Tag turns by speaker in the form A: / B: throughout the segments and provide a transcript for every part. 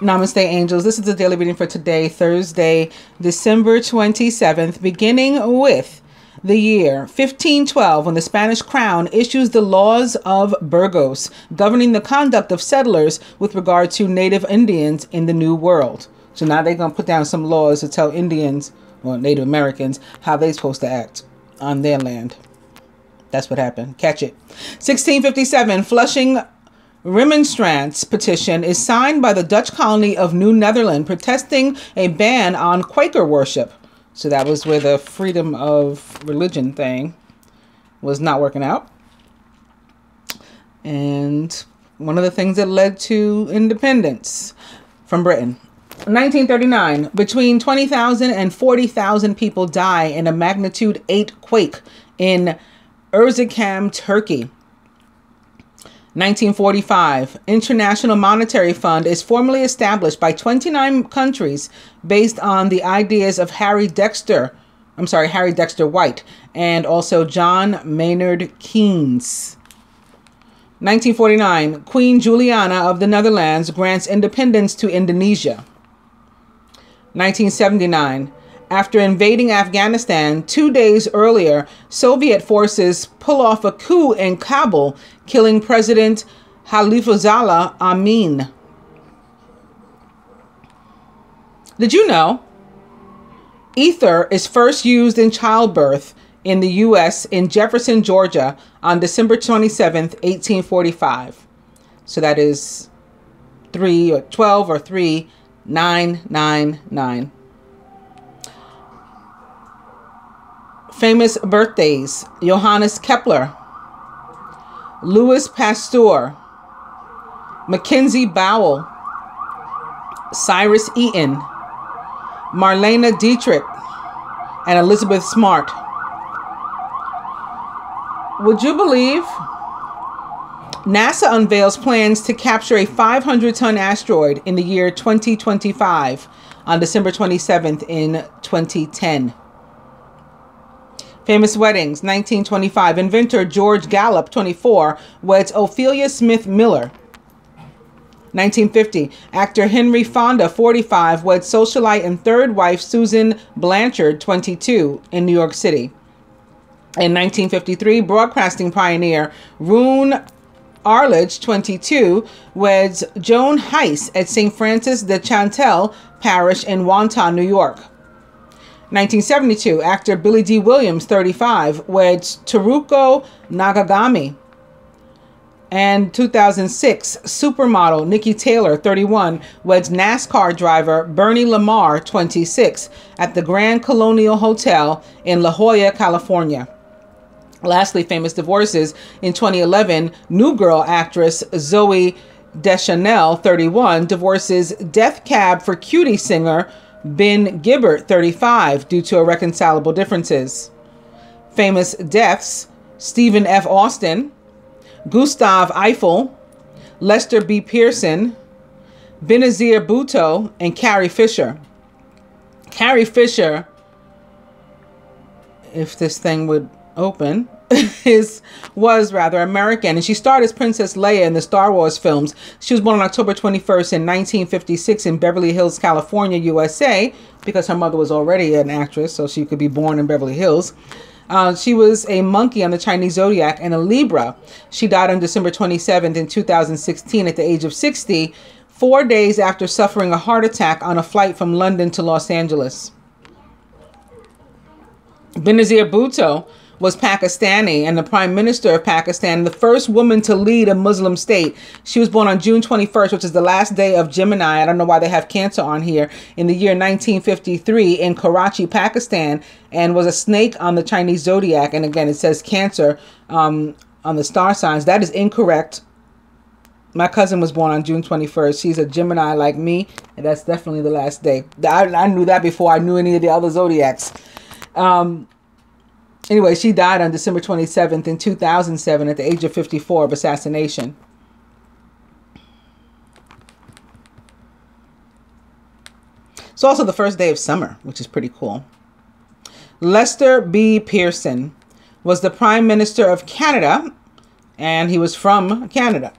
A: Namaste, angels. This is the daily reading for today, Thursday, December 27th, beginning with the year 1512, when the Spanish crown issues the laws of Burgos, governing the conduct of settlers with regard to native Indians in the New World. So now they're going to put down some laws to tell Indians, or Native Americans, how they're supposed to act on their land. That's what happened. Catch it. 1657, Flushing Remonstrance petition is signed by the Dutch colony of New Netherland, protesting a ban on Quaker worship. So that was where the freedom of religion thing was not working out. And one of the things that led to independence from Britain. 1939, between 20,000 and 40,000 people die in a magnitude 8 quake in Erzincan, Turkey. 1945, International Monetary Fund is formally established by 29 countries based on the ideas of Harry Dexter White and also John Maynard Keynes. 1949, Queen Juliana of the Netherlands grants independence to Indonesia. 1979, after invading Afghanistan 2 days earlier, Soviet forces pull off a coup in Kabul, killing President Hafizullah Amin. Did you know ether is first used in childbirth in the U.S. in Jefferson, Georgia on December 27th, 1845? So that is 3 or 12 or 3999. Famous birthdays: Johannes Kepler, Louis Pasteur, Mackenzie Bowell, Cyrus Eaton, Marlene Dietrich, and Elizabeth Smart. Would you believe NASA unveils plans to capture a 500-ton asteroid in the year 2025 on December 27th in 2010. Famous weddings: 1925, inventor George Gallup, 24, weds Ophelia Smith Miller. 1950, actor Henry Fonda, 45, weds socialite and third wife Susan Blanchard, 22, in New York City. In 1953, broadcasting pioneer Roone Arledge, 22, weds Joan Heiss at St. Francis de Chantal Parish in Wantagh, New York. 1972, actor Billy D. Williams, 35, weds Teruko Nakagami. And 2006, supermodel Nikki Taylor, 31, weds NASCAR driver Bernie Lamar, 26, at the Grand Colonial Hotel in La Jolla, California. Lastly, famous divorces: in 2011, New Girl actress Zoe Deschanel, 31, divorces Death Cab for Cutie singer Ben Gibbard, 35, due to irreconcilable differences. Famous deaths: Stephen F. Austin, Gustav Eiffel, Lester B. Pearson, Benazir Bhutto, and Carrie Fisher. Carrie Fisher, if this thing would open, was American, and she starred as Princess Leia in the Star Wars films. She was born on October 21st in 1956 in Beverly Hills, California, USA, because her mother was already an actress, so she could be born in Beverly Hills. She was a monkey on the Chinese zodiac and a Libra. She died on December 27th in 2016 at the age of 60, 4 days after suffering a heart attack on a flight from London to Los Angeles. Benazir Bhutto was Pakistani and the Prime Minister of Pakistan, the first woman to lead a Muslim state. She was born on June 21st, which is the last day of Gemini. I don't know why they have Cancer on here. In the year 1953 in Karachi, Pakistan, and was a snake on the Chinese zodiac. And again, it says Cancer on the star signs. That is incorrect. My cousin was born on June 21st. She's a Gemini like me, and that's definitely the last day. I knew that before I knew any of the other zodiacs. Anyway, she died on December 27th in 2007 at the age of 54 of assassination. It's also the first day of summer, which is pretty cool. Lester B. Pearson was the Prime Minister of Canada and he was from Canada.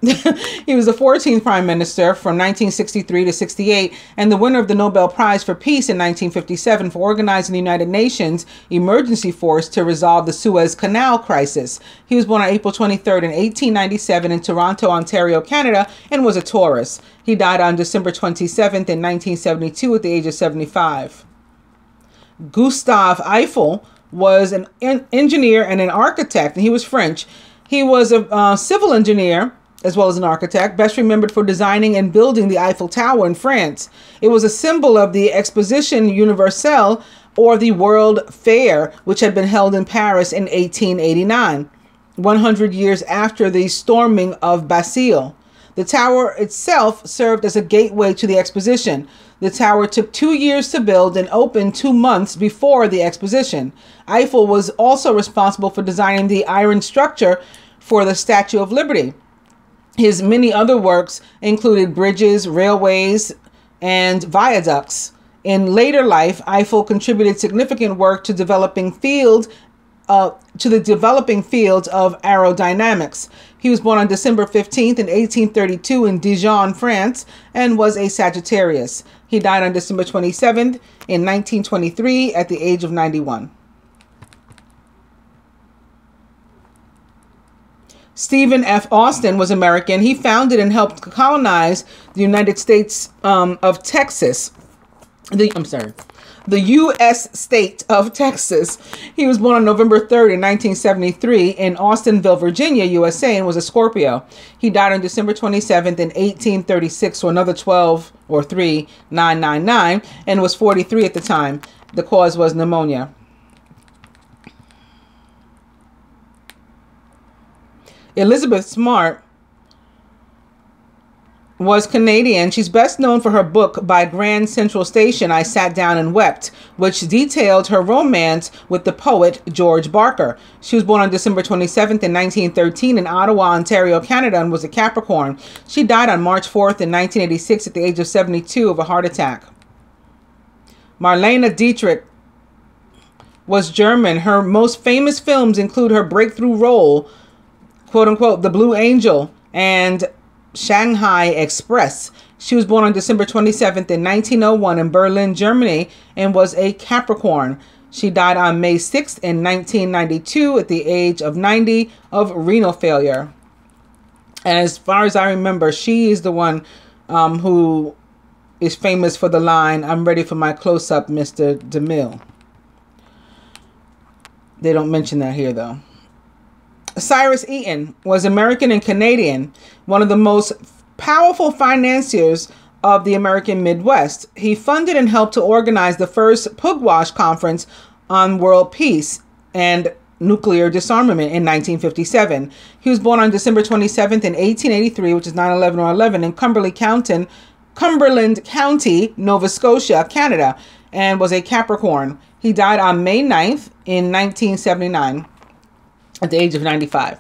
A: He was the 14th prime minister from 1963 to 68 and the winner of the Nobel Prize for Peace in 1957 for organizing the United Nations emergency force to resolve the Suez Canal crisis. He was born on April 23rd in 1897 in Toronto, Ontario, Canada, and was a Taurus. He died on December 27th in 1972 at the age of 75. Gustave Eiffel was an engineer and an architect, and he was French. He was a civil engineer as well as an architect, best remembered for designing and building the Eiffel Tower in France. It was a symbol of the Exposition Universelle, or the World Fair, which had been held in Paris in 1889, 100 years after the storming of Bastille. The tower itself served as a gateway to the exposition. The tower took 2 years to build and opened 2 months before the exposition. Eiffel was also responsible for designing the iron structure for the Statue of Liberty. His many other works included bridges, railways, and viaducts. In later life, Eiffel contributed significant work to the developing field of aerodynamics. He was born on December 15th in 1832 in Dijon, France, and was a Sagittarius. He died on December 27th in 1923 at the age of 91. Stephen F. Austin was American. He founded and helped colonize the United States of Texas. The U.S. state of Texas. He was born on November 3rd in 1973 in Austinville, Virginia, USA, and was a Scorpio. He died on December 27th in 1836, so another 12 or 3999, and was 43 at the time. The cause was pneumonia. Elizabeth Smart was Canadian. She's best known for her book By Grand Central Station, I Sat Down and Wept, which detailed her romance with the poet George Barker. She was born on December 27th in 1913 in Ottawa, Ontario, Canada, and was a Capricorn. She died on March 4th in 1986 at the age of 72 of a heart attack. Marlene Dietrich was German. Her most famous films include her breakthrough role, quote unquote, The Blue Angel and Shanghai Express. She was born on December 27th in 1901 in Berlin, Germany, and was a Capricorn. She died on May 6th in 1992 at the age of 90 of renal failure. And as far as I remember, she is the one who is famous for the line, "I'm ready for my close-up, Mr. DeMille." They don't mention that here, though. Cyrus Eaton was American and Canadian, one of the most powerful financiers of the American Midwest. He funded and helped to organize the first Pugwash Conference on World Peace and Nuclear Disarmament in 1957. He was born on December 27th in 1883, which is 9/11 or 11, in Cumberland County, Nova Scotia, Canada, and was a Capricorn. He died on May 9th in 1979. At the age of 95.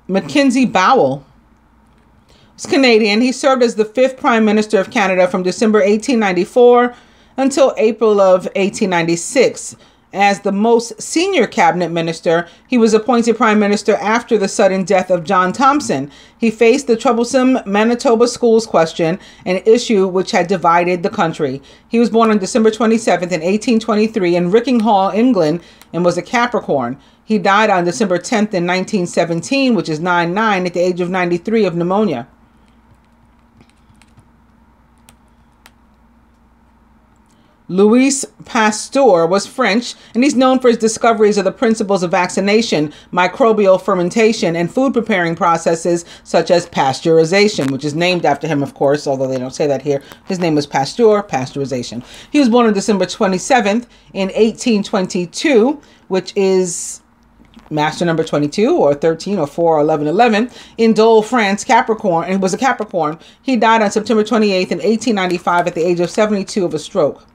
A: Mackenzie Bowell was Canadian. He served as the 5th Prime Minister of Canada from December 1894 until April of 1896. As the most senior cabinet minister, he was appointed prime minister after the sudden death of John Thompson. He faced the troublesome Manitoba schools question, an issue which had divided the country. He was born on December 27th in 1823 in Rickinghall, England, and was a Capricorn. He died on December 10th in 1917, which is 9/9, at the age of 93 of pneumonia. Louis Pasteur was French, and he's known for his discoveries of the principles of vaccination, microbial fermentation, and food preparing processes such as pasteurization, which is named after him, of course, although they don't say that here. His name was Pasteur, pasteurization. He was born on December 27th in 1822, which is master number 22 or 13 or 4 or 11, in Dole, France, Capricorn, and he was a Capricorn. He died on September 28th in 1895 at the age of 72 of a stroke.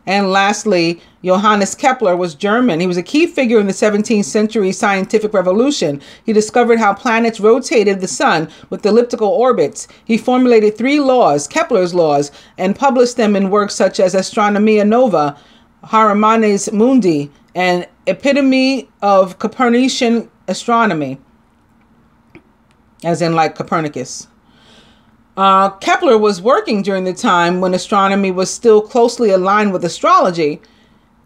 A: And lastly, Johannes Kepler was German. He was a key figure in the 17th century scientific revolution. He discovered how planets rotated the sun with elliptical orbits. He formulated 3 laws, Kepler's laws, and published them in works such as Astronomia Nova, Hieronymus Mundi, and Epitome of Copernican Astronomy, as in like Copernicus. Kepler was working during the time when astronomy was still closely aligned with astrology.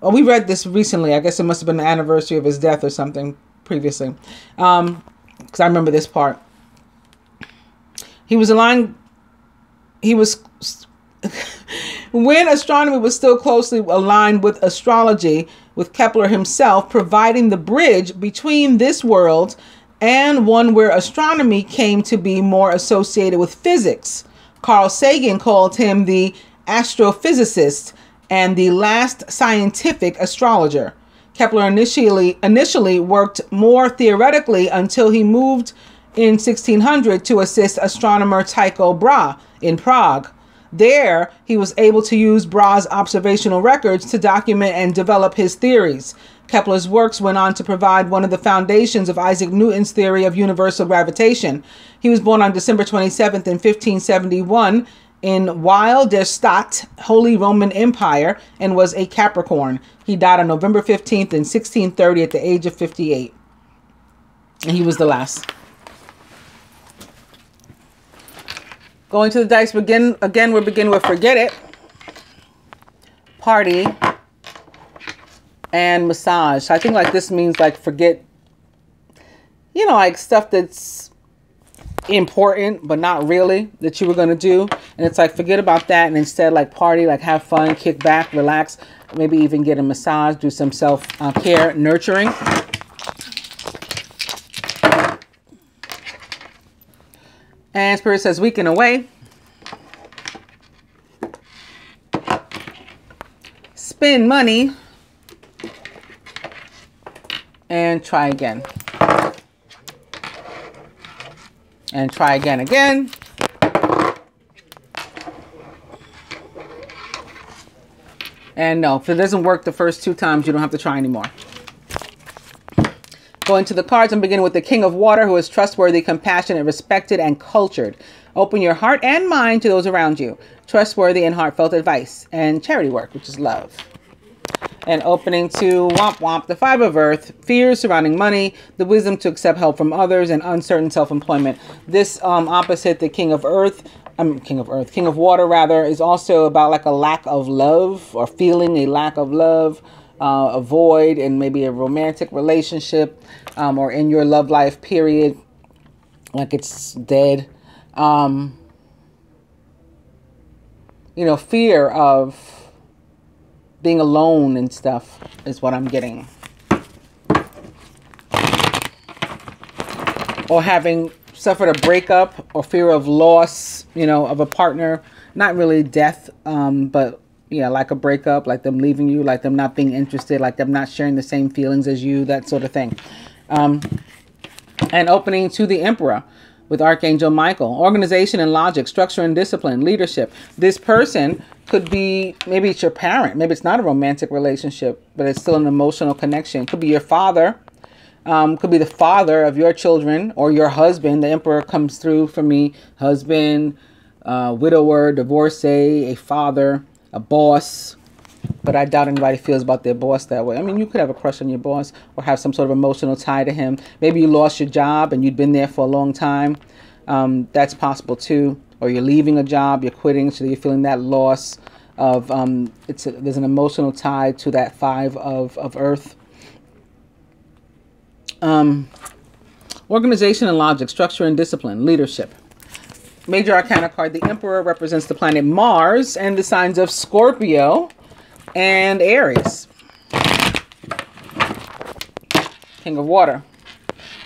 A: Well, we read this recently. I guess it must have been the anniversary of his death or something previously. Because I remember this part. He was aligned. He was... when astronomy was still closely aligned with astrology, with Kepler himself providing the bridge between this world and one where astronomy came to be more associated with physics. Carl Sagan called him the astrophysicist and the last scientific astrologer. Kepler initially worked more theoretically until he moved in 1600 to assist astronomer Tycho Brahe in Prague. There, he was able to use Brahe's observational records to document and develop his theories. Kepler's works went on to provide one of the foundations of Isaac Newton's theory of universal gravitation. He was born on December 27th in 1571 in Weil der Stadt, Holy Roman Empire, and was a Capricorn. He died on November 15th in 1630 at the age of 58. And he was the last. Going to the dice, we're beginning with Forget It, Party, and Massage. I think like this means like forget, you know, like stuff that's important but not really that you were going to do. And it's like forget about that and instead like party, like have fun, kick back, relax, maybe even get a massage, do some self-care, nurturing. And Spirit says weekend away. Spend money. And try again. And try again. And no, if it doesn't work the first 2 times, you don't have to try anymore. Going to the cards, I'm beginning with the King of Water, who is trustworthy, compassionate, respected, and cultured. Open your heart and mind to those around you. Trustworthy and heartfelt advice. And charity work, which is love. And opening to Womp Womp, the 5 of Earth, fears surrounding money, the wisdom to accept help from others, and uncertain self-employment. This opposite the King of Water rather, is also about like a lack of love or feeling a lack of love, a void in maybe a romantic relationship or in your love life period, like it's dead. You know, fear of being alone and stuff is what I'm getting. Or having suffered a breakup or fear of loss, you know, of a partner. Not really death, but yeah, like a breakup, like them leaving you, like them not being interested, like them not sharing the same feelings as you, that sort of thing. And opening to the Emperor with Archangel Michael. Organization and logic, structure and discipline, leadership. This person could be, maybe it's your parent. Maybe it's not a romantic relationship, but it's still an emotional connection. Could be your father. Could be the father of your children or your husband. The Emperor comes through for me. Husband, widower, divorcee, a father, a boss. But I doubt anybody feels about their boss that way. I mean, you could have a crush on your boss or have some sort of emotional tie to him. Maybe you lost your job and you'd been there for a long time. That's possible too. Or you're leaving a job, you're quitting, so you're feeling that loss of, there's an emotional tie to that 5 of Earth. Organization and logic, structure and discipline, leadership. Major Arcana card, the Emperor represents the planet Mars and the signs of Scorpio and Aries. King of Water.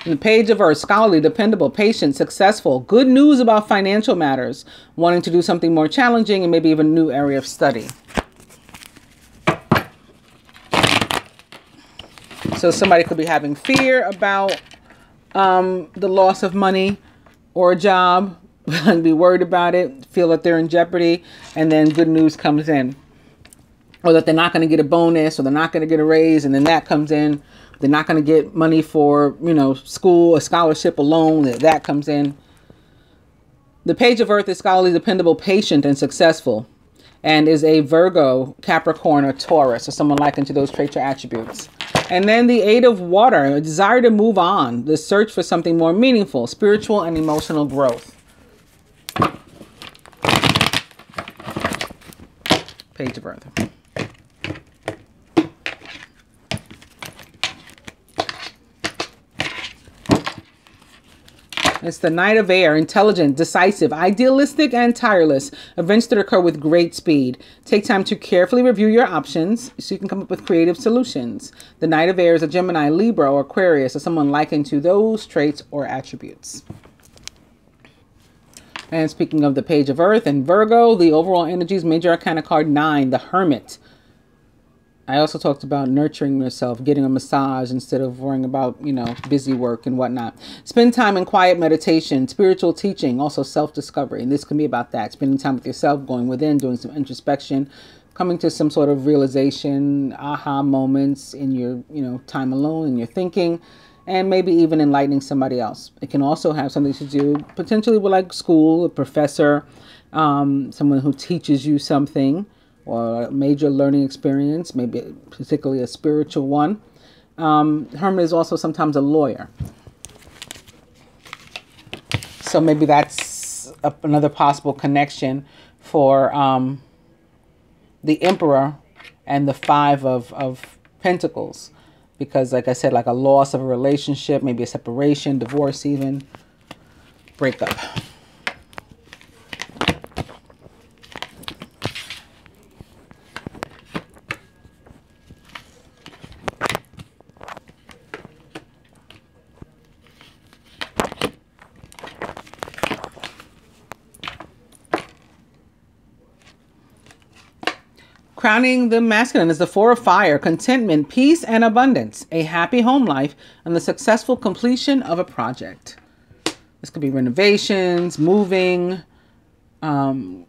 A: And the Page of Earth, scholarly, dependable, patient, successful. Good news about financial matters. Wanting to do something more challenging and maybe even a new area of study. So somebody could be having fear about the loss of money or a job and be worried about it, feel that they're in jeopardy, and then good news comes in. or that they're not going to get a bonus, or they're not going to get a raise, and then that comes in. They're not going to get money for, you know, school, a scholarship, a loan, that comes in. The Page of Earth is scholarly, dependable, patient, and successful, and is a Virgo, Capricorn, or Taurus, or someone likened to those traits or attributes. And then the Eight of Water, a desire to move on, the search for something more meaningful, spiritual and emotional growth. Page of Earth. It's the Knight of Air, intelligent, decisive, idealistic, and tireless. Events that occur with great speed. Take time to carefully review your options so you can come up with creative solutions. The Knight of Air is a Gemini, Libra, or Aquarius, or someone likened to those traits or attributes. And speaking of the Page of Earth and Virgo, the overall energies, Major Arcana card 9, the Hermit. I also talked about nurturing yourself, getting a massage instead of worrying about, you know, busy work and whatnot. Spend time in quiet meditation, spiritual teaching, also self-discovery. And this can be about that. Spending time with yourself, going within, doing some introspection, coming to some sort of realization, aha moments in your, you know, time alone, in your thinking, and maybe even enlightening somebody else. It can also have something to do potentially with like school, a professor, someone who teaches you something, or a major learning experience, maybe particularly a spiritual one. Hermit is also sometimes a lawyer. So maybe that's another possible connection for the Emperor and the Five of Pentacles. Because like I said, like a loss of a relationship, maybe a separation, divorce even, breakup. Crowning the masculine is the Four of Fire, contentment, peace, and abundance, a happy home life, and the successful completion of a project. This could be renovations, moving, some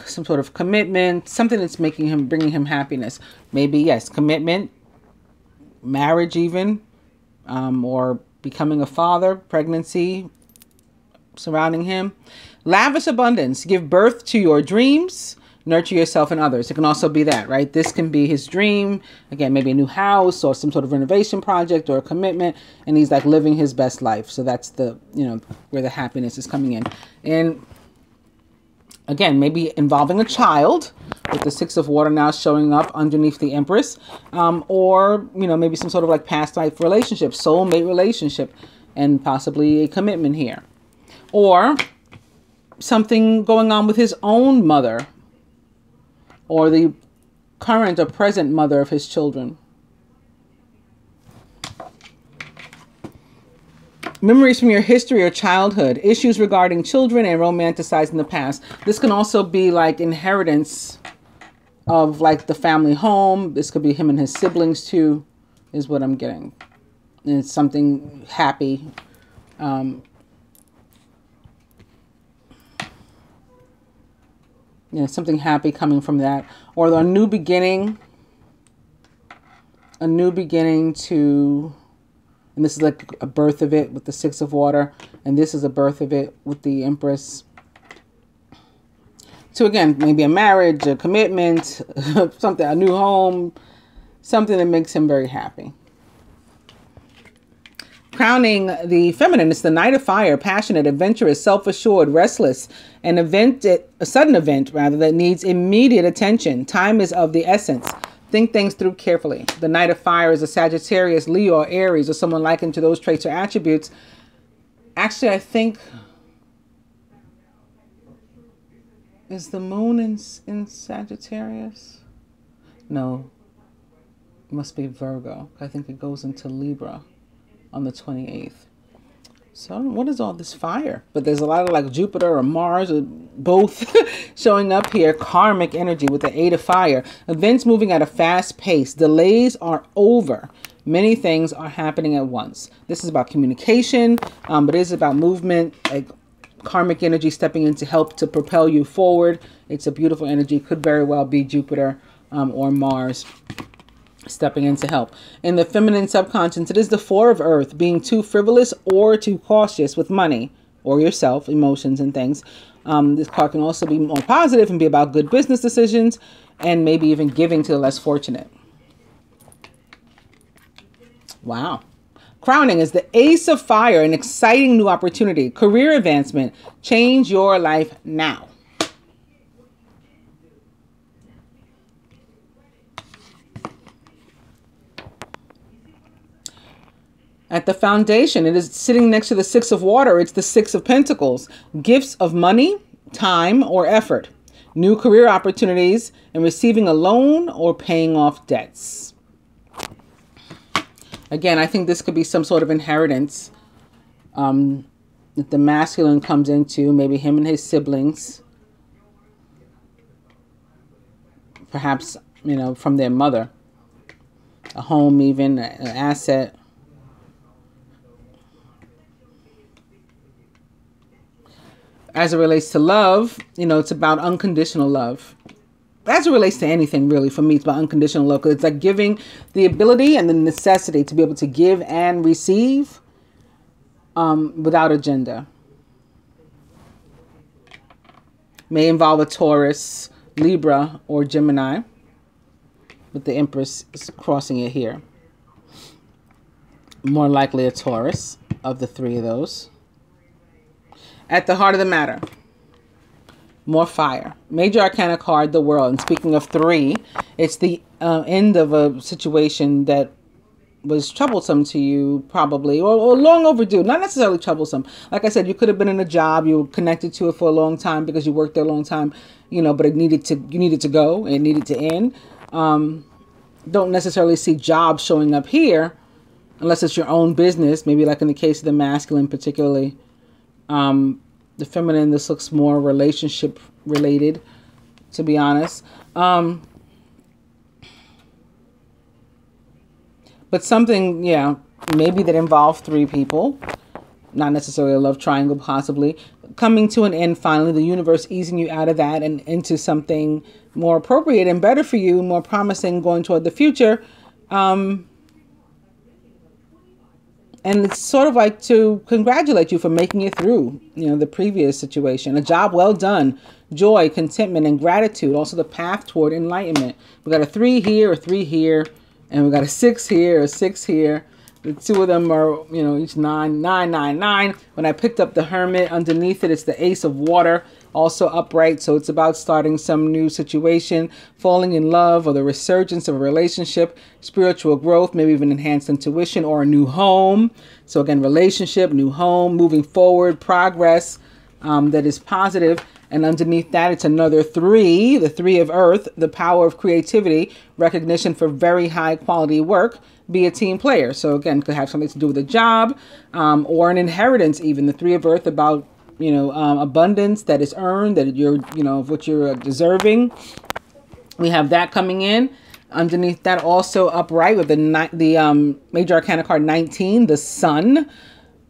A: sort of commitment, something that's bringing him happiness. Maybe, yes, commitment, marriage even, or becoming a father, pregnancy surrounding him. Lavish abundance, give birth to your dreams. Nurture yourself and others. It can also be that, right? This can be his dream. Again, maybe a new house or some sort of renovation project or a commitment. And he's like living his best life. So that's the, you know, where the happiness is coming in. And again, maybe involving a child with the Six of Water now showing up underneath the Empress. Or, you know, maybe some sort of like past life relationship, soulmate relationship, and possibly a commitment here. Or something going on with his own mother, or the current or present mother of his children. Memories from your history or childhood. Issues regarding children and romanticizing the past. This can also be like inheritance of like the family home. This could be him and his siblings too, is what I'm getting. And it's something happy. You know, something happy coming from that. Or a new beginning. A new beginning to... And this is like a birth of it with the Six of Water. And this is a birth of it with the Empress. So again, maybe a marriage, a commitment, something, a new home. Something that makes him very happy. Crowning the feminine is the Knight of Fire, passionate, adventurous, self-assured, restless, a sudden event rather, that needs immediate attention. Time is of the essence. Think things through carefully. The Knight of Fire is a Sagittarius, Leo, or Aries, or someone likened to those traits or attributes. Actually, I think, is the moon in Sagittarius? No, it must be Virgo. I think it goes into Libra on the 28th. So what is all this fire? But there's a lot of like Jupiter or Mars or both showing up here. Karmic energy with the Eight of Fire. Events moving at a fast pace. Delays are over. Many things are happening at once. This is about communication, but it is about movement, like karmic energy stepping in to help to propel you forward. It's a beautiful energy. Could very well be Jupiter or Mars stepping in to help. In the feminine subconscious, it is the Four of Earth, being too frivolous or too cautious with money or yourself, emotions and things. This card can also be more positive and be about good business decisions and maybe even giving to the less fortunate. Wow. Crowning is the Ace of Fire, an exciting new opportunity, career advancement. Change your life now. At the foundation, it is sitting next to the Six of Water. It's the Six of Pentacles. Gifts of money, time, or effort. New career opportunities and receiving a loan or paying off debts. Again, I think this could be some sort of inheritance that the masculine comes into. Maybe him and his siblings. Perhaps, you know, from their mother. A home even, an asset. As it relates to love, you know, it's about unconditional love. As it relates to anything, really, for me, it's about unconditional love. Because it's like giving, the ability and the necessity to be able to give and receive without agenda. May involve a Taurus, Libra, or Gemini. With the Empress crossing it here. More likely a Taurus of the three of those. At the heart of the matter, more fire. Major Arcana card, the World. And speaking of three, it's the end of a situation that was troublesome to you, probably, or long overdue. Not necessarily troublesome. Like I said, you could have been in a job, you were connected to it for a long time because you worked there a long time, you know, but you needed to go, it needed to end. Don't necessarily see jobs showing up here unless it's your own business, maybe like in the case of the masculine particularly. The feminine, this looks more relationship related, to be honest. But something, yeah, maybe that involved three people, not necessarily a love triangle, possibly coming to an end. Finally, the universe easing you out of that and into something more appropriate and better for you, more promising going toward the future. And it's sort of like to congratulate you for making it through, you know, the previous situation. A job well done, joy, contentment, and gratitude. Also the path toward enlightenment. We got a 3 here, a 3 here, and we got a 6 here, a 6 here. The two of them are, you know, each 9, 9, 9, 9. When I picked up the Hermit, underneath it, it's the Ace of Water, also upright. So it's about starting some new situation, falling in love, or the resurgence of a relationship, spiritual growth, maybe even enhanced intuition, or a new home. So again, relationship, new home, moving forward, progress that is positive. And underneath that, it's another 3, the 3 of Earth, the power of creativity, recognition for very high quality work, be a team player. So again, could have something to do with a job or an inheritance even. The 3 of Earth about, you know, abundance that is earned, that you're, you know, of what you're deserving. We have that coming in. Underneath that, also upright with the Major Arcana card 19, the Sun,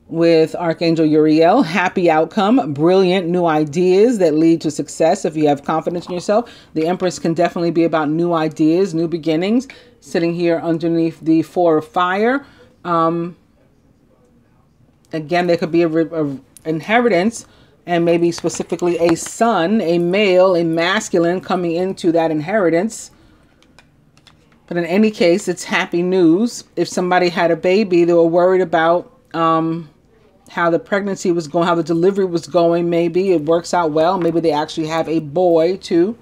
A: with Archangel Uriel. Happy outcome, brilliant new ideas that lead to success if you have confidence in yourself. The Empress can definitely be about new ideas, new beginnings. Sitting here underneath the 4 of Fire. Again, there could be a inheritance, and maybe specifically a son, a male, a masculine coming into that inheritance. But in any case, it's happy news. If somebody had a baby, they were worried about how the pregnancy was going, how the delivery was going. Maybe it works out well. Maybe they actually have a boy too.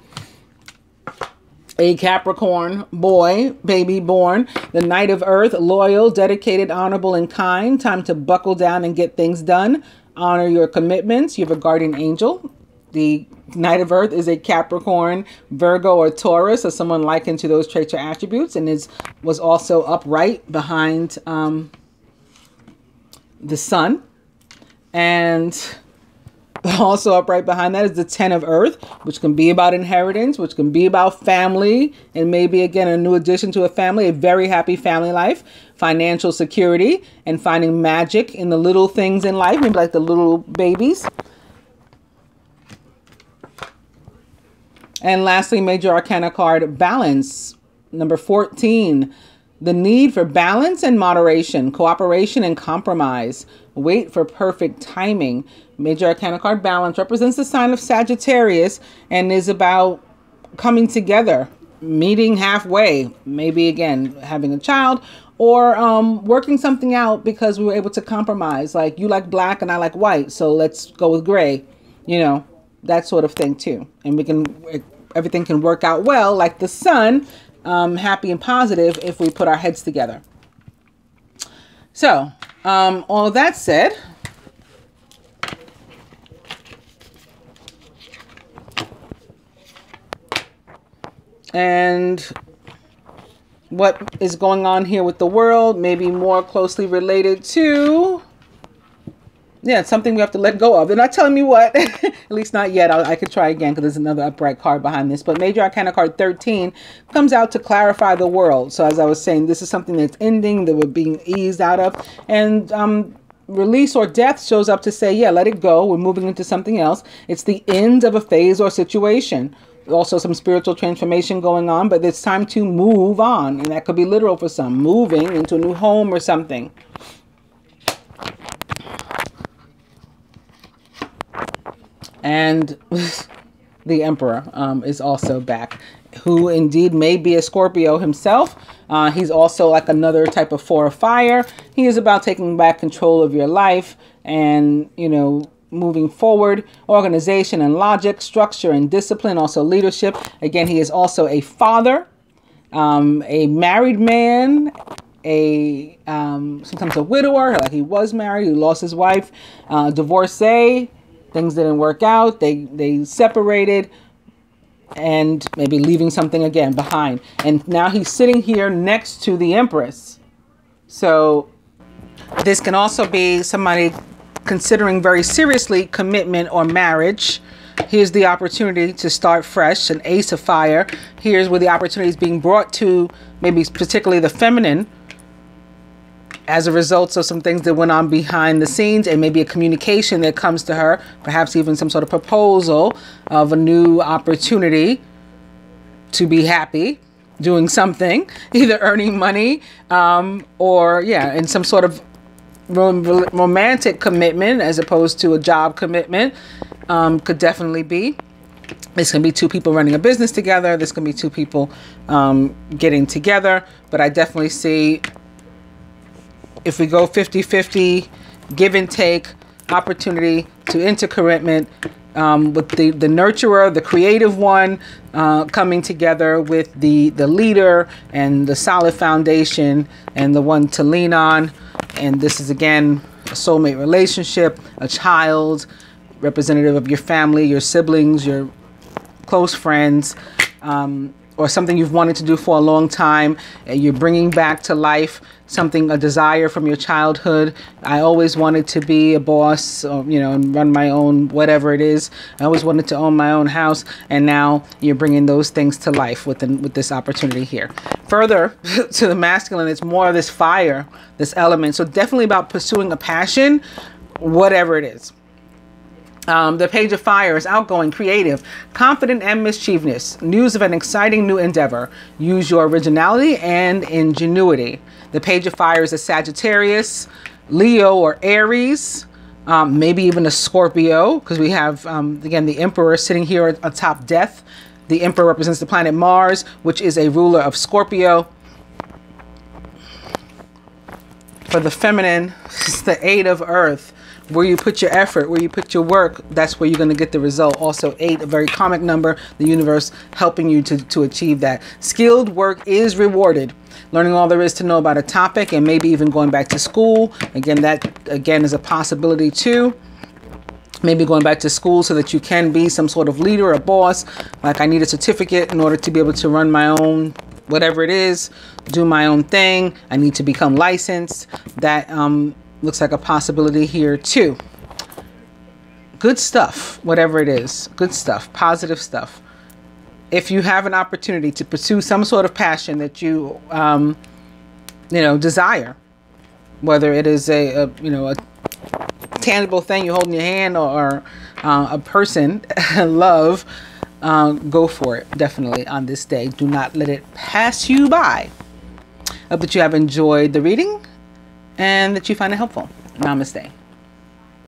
A: A Capricorn boy, baby born. The Knight of Earth, loyal, dedicated, honorable, and kind. Time to buckle down and get things done. Honor your commitments. You have a guardian angel. The Knight of Earth is a Capricorn, Virgo, or Taurus, or someone likened to those traits or attributes, and was also upright behind the Sun. And also upright behind that is the 10 of Earth, which can be about inheritance, which can be about family, and maybe, again, a new addition to a family, a very happy family life, financial security, and finding magic in the little things in life, maybe like the little babies. And lastly, major arcana card balance, number 14. The need for balance and moderation, cooperation and compromise. Wait for perfect timing. Major arcana card balance represents the sign of Sagittarius and is about coming together, meeting halfway, maybe again having a child, or working something out because we were able to compromise. Like, you like black and I like white, so let's go with gray, you know, that sort of thing too. And everything can work out well, like the sun, happy and positive if we put our heads together. So all of that said, and what is going on here with the world, maybe more closely related to, yeah, it's something we have to let go of. They're not telling me what, at least not yet. I could try again because there's another upright card behind this. But major arcana card 13 comes out to clarify the world. So as I was saying, this is something that's ending, that we're being eased out of. And release or death shows up to say, yeah, let it go. We're moving into something else. It's the end of a phase or situation. Also some spiritual transformation going on, but it's time to move on. And that could be literal for some, moving into a new home or something. And the Emperor is also back, who indeed may be a Scorpio himself. He's also like another type of 4 of fire. He is about taking back control of your life and, you know, moving forward, organization and logic, structure and discipline, also leadership. Again, he is also a father, a married man, sometimes a widower, like he was married, he lost his wife, divorcee, things didn't work out, they separated, and maybe leaving something again behind. And now he's sitting here next to the Empress. So this can also be somebody considering very seriously commitment or marriage. Here's the opportunity to start fresh, an Ace of Fire. Here's where the opportunity is being brought to maybe particularly the feminine as a result of some things that went on behind the scenes, and maybe a communication that comes to her, perhaps even some sort of proposal of a new opportunity to be happy, doing something, either earning money or, yeah, in some sort of romantic commitment as opposed to a job commitment. Could definitely be. This can be 2 people running a business together. This can be 2 people getting together. But I definitely see, if we go 50-50, give and take, opportunity to enter commitment with the nurturer, the creative one, coming together with the leader and the solid foundation and the one to lean on. And this is, again, a soulmate relationship, a child, representative of your family, your siblings, your close friends, or something you've wanted to do for a long time, and you're bringing back to life something, a desire from your childhood. I always wanted to be a boss, or, you know, and run my own, whatever it is. I always wanted to own my own house, and now you're bringing those things to life with this opportunity here. Further to the masculine, it's more of this fire, this element. So definitely about pursuing a passion, whatever it is. The Page of Fire is outgoing, creative, confident, and mischievous. News of an exciting new endeavor. Use your originality and ingenuity. The Page of Fire is a Sagittarius, Leo, or Aries, maybe even a Scorpio, because we have, again, the Emperor sitting here atop death. The Emperor represents the planet Mars, which is a ruler of Scorpio. For the feminine, it's the 8 of Earth. Where you put your effort, where you put your work, that's where you're going to get the result. Also 8, a very comic number, the universe helping you to achieve that. Skilled work is rewarded. Learning all there is to know about a topic, and maybe even going back to school. Again, that again is a possibility too. Maybe going back to school so that you can be some sort of leader or boss. Like, I need a certificate in order to be able to run my own, whatever it is, do my own thing. I need to become licensed. That looks like a possibility here too. Good stuff, whatever it is. Good stuff, positive stuff. If you have an opportunity to pursue some sort of passion that you, you know, desire, whether it is a tangible thing you hold in your hand, or a person, love, go for it, definitely, on this day. Do not let it pass you by. I hope that you have enjoyed the reading and that you find it helpful. Namaste.